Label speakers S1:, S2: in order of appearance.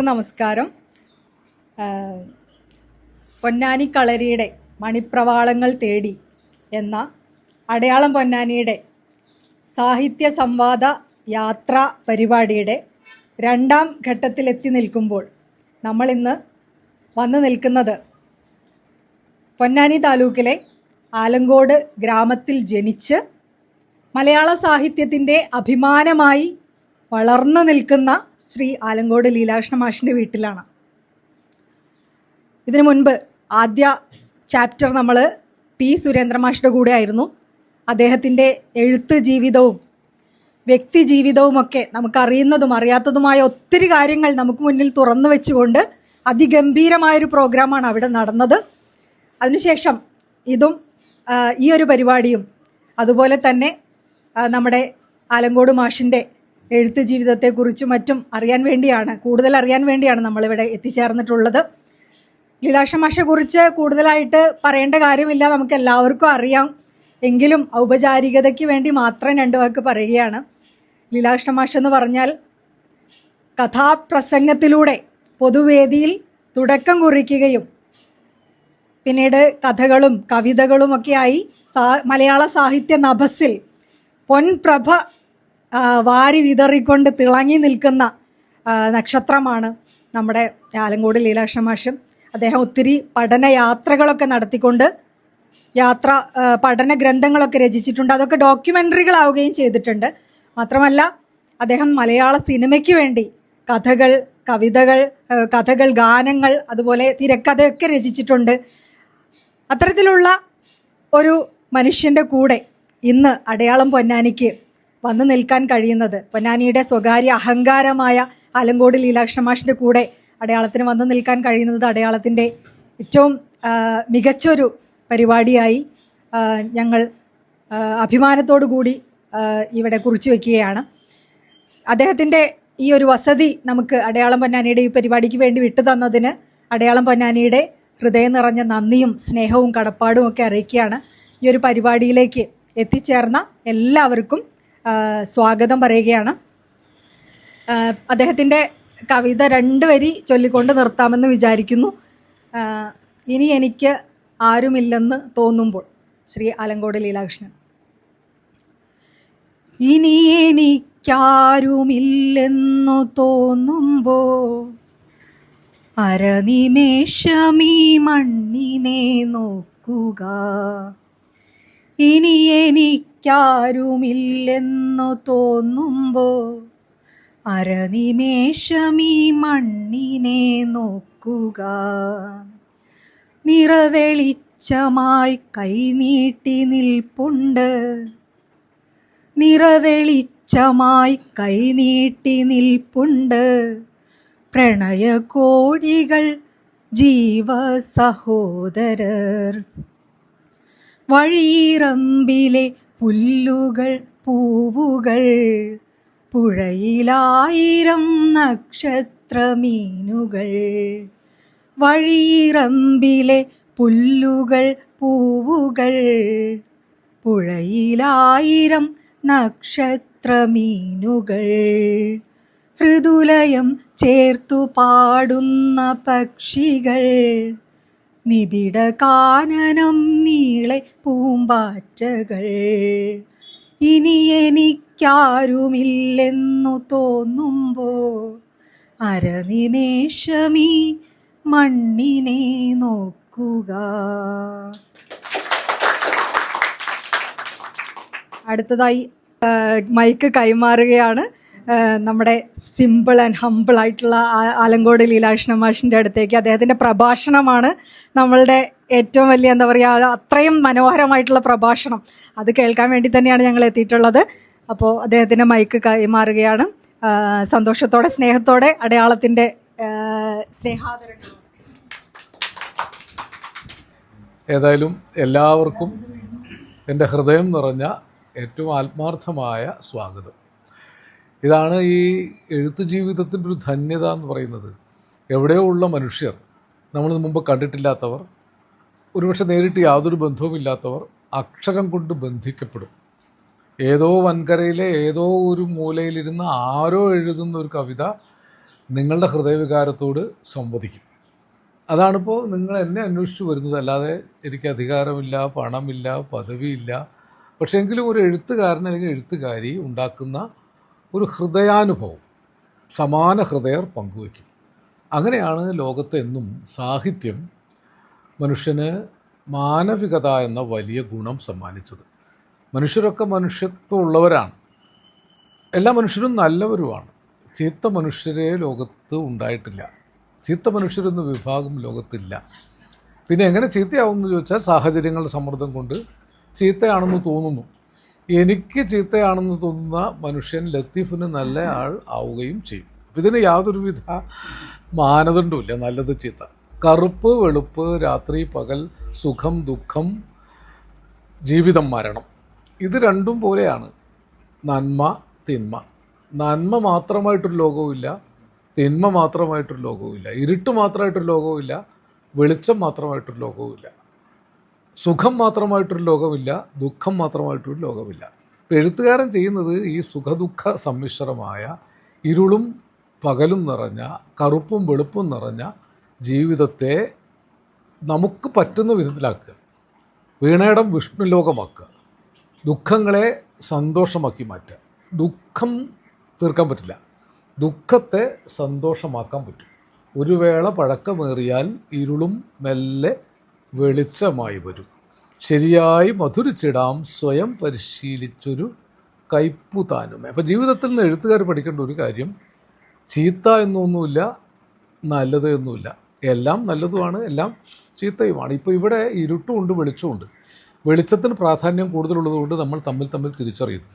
S1: നമസ്കാരം. പൊന്നാനി കളരിയുടെ മണിപ്രവാളങ്ങൾ തേടി എന്ന അടയാളം പൊന്നാനിയുടെ സാഹിത്യ സംവാദ യാത്രാ പരിപാടിയുടെ രണ്ടാം ഘട്ടത്തിലെത്തി നിൽക്കുമ്പോൾ നമ്മളിന്ന് വന്നു നിൽക്കുന്നത് പൊന്നാനി താലൂക്കിലെ ആലങ്കോട് ഗ്രാമത്തിൽ ജനിച്ച് മലയാള സാഹിത്യത്തിൻ്റെ അഭിമാനമായി വളർന്നു നിൽക്കുന്ന ശ്രീ ആലങ്കോട് ലീലാകൃഷ്ണ മാഷിൻ്റെ വീട്ടിലാണ്. ഇതിനു മുൻപ് ആദ്യ ചാപ്റ്റർ നമ്മൾ പി സുരേന്ദ്ര മാഷിൻ്റെ കൂടെ ആയിരുന്നു. അദ്ദേഹത്തിൻ്റെ എഴുത്ത് ജീവിതവും വ്യക്തി ജീവിതവുമൊക്കെ നമുക്കറിയുന്നതും അറിയാത്തതുമായ ഒത്തിരി കാര്യങ്ങൾ നമുക്ക് മുന്നിൽ തുറന്നു വെച്ചുകൊണ്ട് അതിഗംഭീരമായൊരു പ്രോഗ്രാമാണ് അവിടെ നടന്നത്. അതിനുശേഷം ഇതും ഈ ഒരു പരിപാടിയും അതുപോലെ തന്നെ നമ്മുടെ ആലങ്കോട് മാഷിൻ്റെ എഴുത്ത് ജീവിതത്തെക്കുറിച്ചും മറ്റും കൂടുതൽ അറിയാൻ വേണ്ടിയാണ് നമ്മളിവിടെ എത്തിച്ചേർന്നിട്ടുള്ളത്. ലീലാകൃഷ്ണ മാഷെക്കുറിച്ച് കൂടുതലായിട്ട് പറയേണ്ട കാര്യമില്ല, നമുക്ക് എല്ലാവർക്കും അറിയാം. എങ്കിലും ഔപചാരികതയ്ക്ക് വേണ്ടി മാത്രം രണ്ട് വാക്ക് പറയുകയാണ്. ലീലാകൃഷ്ണ മാഷ് എന്ന് പറഞ്ഞാൽ കഥാപ്രസംഗത്തിലൂടെ പൊതുവേദിയിൽ തുടക്കം കുറിക്കുകയും പിന്നീട് കഥകളും കവിതകളുമൊക്കെയായി മലയാള സാഹിത്യ നഭസിൽ പൊൻപ്രഭ വാരി വിതറിക്കൊണ്ട് തിളങ്ങി നിൽക്കുന്ന നക്ഷത്രമാണ് നമ്മുടെ ആലങ്കോട് ലീലാകൃഷ്ണ മാഷ്. അദ്ദേഹം ഒത്തിരി പഠനയാത്രകളൊക്കെ നടത്തിക്കൊണ്ട് പഠന ഗ്രന്ഥങ്ങളൊക്കെ രചിച്ചിട്ടുണ്ട്. അതൊക്കെ ഡോക്യുമെൻ്ററികളാവുകയും ചെയ്തിട്ടുണ്ട്. മാത്രമല്ല അദ്ദേഹം മലയാള സിനിമയ്ക്ക് വേണ്ടി കഥകൾ, ഗാനങ്ങൾ, അതുപോലെ തിരക്കഥയൊക്കെ രചിച്ചിട്ടുണ്ട്. അത്തരത്തിലുള്ള ഒരു മനുഷ്യൻ്റെ കൂടെ ഇന്ന് അടയാളം പൊന്നാനിക്ക് വന്നു നിൽക്കാൻ കഴിയുന്നത്, പൊന്നാനിയുടെ സ്വകാര്യ അഹങ്കാരമായ ആലങ്കോട് ലീലാകൃഷ്ണ മാഷിൻ്റെ കൂടെ അടയാളത്തിന് വന്നു നിൽക്കാൻ കഴിയുന്നത് അടയാളത്തിൻ്റെ ഏറ്റവും മികച്ചൊരു പരിപാടിയായി ഞങ്ങൾ അഭിമാനത്തോടു കൂടി ഇവിടെ കുറിച്ചു വയ്ക്കുകയാണ്. അദ്ദേഹത്തിൻ്റെ ഈ ഒരു വസതി നമുക്ക് അടയാളം പൊന്നാനിയുടെ ഈ പരിപാടിക്ക് വേണ്ടി വിട്ടു തന്നതിന് അടയാളം പൊന്നാനിയുടെ ഹൃദയം നിറഞ്ഞ നന്ദിയും സ്നേഹവും കടപ്പാടും ഒക്കെ അറിയിക്കുകയാണ്. ഈ ഒരു പരിപാടിയിലേക്ക് എത്തിച്ചേർന്ന എല്ലാവർക്കും സ്വാഗതം പറയുകയാണ്. അദ്ദേഹത്തിൻ്റെ കവിത 2 വരി ചൊല്ലിക്കൊണ്ട് നിർത്താമെന്ന് വിചാരിക്കുന്നു. ഇനി എനിക്ക് ആരുമില്ലെന്ന് തോന്നുമ്പോൾ, ശ്രീ ആലങ്കോട് ലീലാകൃഷ്ണൻ. ഇനി എനിക്കാരുമില്ലെന്നു തോന്നുമ്പോൾ അരനിമേഷമീ മണ്ണിനെ നോക്കുക. ഇനി എനിക്കാരുമില്ലെന്നു തോന്നുമ്പോൾ അരനിമേഷമീ മണ്ണിനെ നോക്കുക. നിറവെളിച്ചമായി കൈനീട്ടി നിൽപ്പുണ്ട്, നിറവെളിച്ചമായി കൈനീട്ടി നിൽപ്പുണ്ട് പ്രണയകോടികൾ ജീവസഹോദരർ. വഴിയിറമ്പിലെ പുല്ലുകൾ പൂവുകൾ, പുഴയിലായിരം നക്ഷത്രമീനുകൾ. വഴിയിറമ്പിലെ പുല്ലുകൾ പൂവുകൾ, പുഴയിലായിരം നക്ഷത്രമീനുകൾ. ഹൃദുലയം ചേർത്തു പാടുന്ന പക്ഷികൾ, നിബിഡ കാനനം നീളെ പൂമ്പാറ്റകൾ. ഇനി എനിക്കാരുമില്ലെന്നു തോന്നുമ്പോൾ അരനിമേഷമീ മണ്ണിനെ നോക്കുക. അടുത്തതായി മൈക്ക് കൈമാറുകയാണ് നമ്മുടെ സിമ്പിൾ ആൻഡ് ഹമ്പിൾ ആയിട്ടുള്ള ആലങ്കോട് ലീലാകൃഷ്ണ മാഷിൻ്റെ അടുത്തേക്ക്. അദ്ദേഹത്തിൻ്റെ പ്രഭാഷണമാണ് നമ്മളുടെ ഏറ്റവും വലിയ അത്രയും മനോഹരമായിട്ടുള്ള പ്രഭാഷണം. അത് കേൾക്കാൻ വേണ്ടി തന്നെയാണ് ഞങ്ങൾ എത്തിയിട്ടുള്ളത്. അപ്പോൾ അദ്ദേഹത്തിൻ്റെ മൈക്ക് കൈമാറുകയാണ്. സന്തോഷത്തോടെ സ്നേഹത്തോടെ അടയാളത്തിൻ്റെ സ്നേഹാദരങ്ങൾ.
S2: ഏതായാലും എല്ലാവർക്കും എൻ്റെ ഹൃദയം നിറഞ്ഞ ഏറ്റവും ആത്മാർത്ഥമായ സ്വാഗതം. ഇതാണ് ഈ എഴുത്ത് ജീവിതത്തിൻ്റെ ഒരു ധന്യത എന്ന് പറയുന്നത്. എവിടെയോ ഉള്ള മനുഷ്യർ, നമ്മൾ മുമ്പ് കണ്ടിട്ടില്ലാത്തവർ, ഒരുപക്ഷെ നേരിട്ട് യാതൊരു ബന്ധവുമില്ലാത്തവർ അക്ഷരം കൊണ്ട് ബന്ധിക്കപ്പെടും. ഏതോ വൻകരയിലെ ഏതോ ഒരു മൂലയിലിരുന്ന് ആരോ എഴുതുന്ന ഒരു കവിത നിങ്ങളുടെ ഹൃദയവികാരത്തോട് സംവദിക്കും. അതാണിപ്പോൾ നിങ്ങൾ എന്നെ അന്വേഷിച്ച് വരുന്നത്. അല്ലാതെ എനിക്ക് അധികാരമില്ല, പണമില്ല, പദവിയില്ല. പക്ഷേ എങ്കിലും ഒരു എഴുത്തുകാരൻ അല്ലെങ്കിൽ എഴുത്തുകാരി ഉണ്ടാക്കുന്ന ഒരു ഹൃദയാനുഭവം സമാന ഹൃദയർ പങ്കുവയ്ക്കും. അങ്ങനെയാണ് ലോകത്തെന്നും സാഹിത്യം മനുഷ്യന് മാനവികത എന്ന വലിയ ഗുണം സമ്മാനിച്ചത്. മനുഷ്യരൊക്കെ മനുഷ്യത്വമുള്ളവരാണ്. എല്ലാ മനുഷ്യരും നല്ലവരുമാണ്. ചീത്ത മനുഷ്യരെ ലോകത്ത് ഉണ്ടായിട്ടില്ല. ചീത്ത മനുഷ്യരെന്ന വിഭാഗം ലോകത്തില്ല. പിന്നെ എങ്ങനെ ചീത്തയാവുമെന്ന് ചോദിച്ചാൽ സാഹചര്യങ്ങളുടെ സമ്മർദ്ദം കൊണ്ട് ചീത്തയാണെന്ന് തോന്നുന്നു. എനിക്ക് ചീത്തയാണെന്ന് തോന്നുന്ന മനുഷ്യൻ ലത്തീഫിന് നല്ല ആൾ ആവുകയും ചെയ്യും. ഇതിന് യാതൊരുവിധ മാനദണ്ഡവുമില്ല. നല്ലത് ചീത്ത, കറുപ്പ് വെളുപ്പ്, രാത്രി പകൽ, സുഖം ദുഃഖം, ജീവിതം മരണം, ഇത് രണ്ടും പോലെയാണ്. നന്മ തിന്മ. നന്മ മാത്രമായിട്ടൊരു ലോകവുമില്ല, തിന്മ മാത്രമായിട്ടൊരു ലോകവുമില്ല, ഇരുട്ട് മാത്രമായിട്ടൊരു ലോകവുമില്ല, വെളിച്ചം മാത്രമായിട്ടൊരു ലോകവുമില്ല, സുഖം മാത്രമായിട്ടൊരു ലോകമില്ല, ദുഃഖം മാത്രമായിട്ടൊരു ലോകമില്ല. ഇപ്പം എഴുത്തുകാരൻ ചെയ്യുന്നത് ഈ സുഖദുഃഖ സമ്മിശ്രമായ ഇരുളും പകലും നിറഞ്ഞ കറുപ്പും വെളുപ്പും നിറഞ്ഞ ജീവിതത്തെ നമുക്ക് പറ്റുന്ന വിധത്തിലാക്കുക, വീണയിടം വിഷ്ണുലോകമാക്കുക, ദുഃഖങ്ങളെ സന്തോഷമാക്കി മാറ്റുക. ദുഃഖം തീർക്കാൻ പറ്റില്ല, ദുഃഖത്തെ സന്തോഷമാക്കാൻ പറ്റും. ഒരു വേള പഴക്കമേറിയാൽ ഇരുളും മെല്ലെ വെളിച്ചമായി വരും. ശരിയായി മധുരിച്ചിടാം സ്വയം പരിശീലിച്ചൊരു കയ്പു താനുമേ. അപ്പോൾ ജീവിതത്തിൽ നിന്ന് എഴുത്തുകാർ പഠിക്കേണ്ട ഒരു കാര്യം, ചീത്ത എന്നൊന്നുമില്ല, നല്ലത് എന്നുമില്ല. എല്ലാം നല്ലതുമാണ്, എല്ലാം ചീത്തയുമാണ്. ഇപ്പോൾ ഇവിടെ ഇരുട്ടുമുണ്ട് വെളിച്ചമുണ്ട്. വെളിച്ചത്തിന് പ്രാധാന്യം കൂടുതലുള്ളതുകൊണ്ട് നമ്മൾ തമ്മിൽ തിരിച്ചറിയുന്നു.